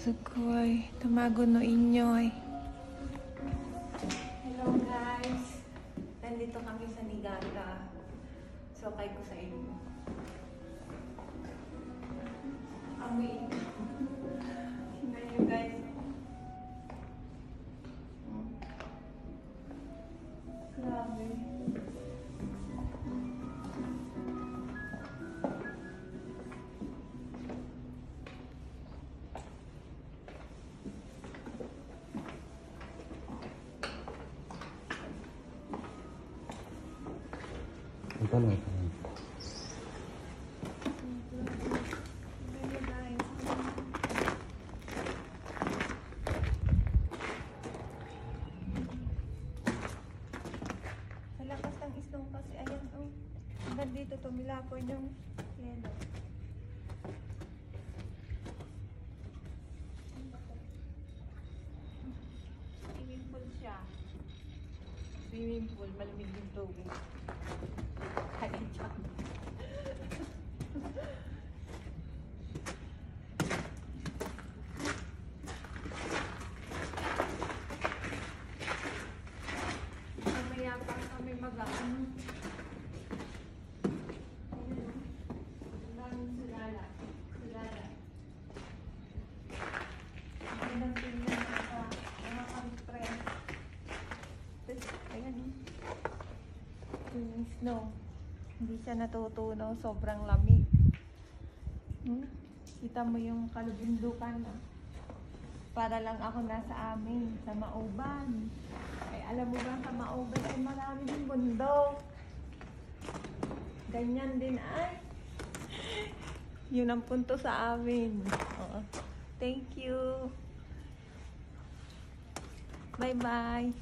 Sugoi, tamago no inyoy. Hello guys. Nandito kami sa Niigata. So, kay ko sa inyo. Amoy. Tingnan nyo guys. Grabe. Ito lang. Sa lakas ng isno kasi ayan oh. Hanggang dito tumilapon yung yelo. Swimming pool siya. Swimming pool, malamig yung tubig. Kaya dyan. Mamaya pa kami mag-ano. Ang daming sulala. Sulala. Ang daming tingnan sa mga kami-friend. Ayan o. Yung snow. Hindi siya natutunaw. Sobrang lamig. Kita mo yung kalubundukan na. Para lang ako nasa amin. Sa Mauban. Ay alam mo ba sa Mauban ay marami din bundok. Ganyan din ay. Yun ang punto sa amin. Oo. Thank you. Bye bye.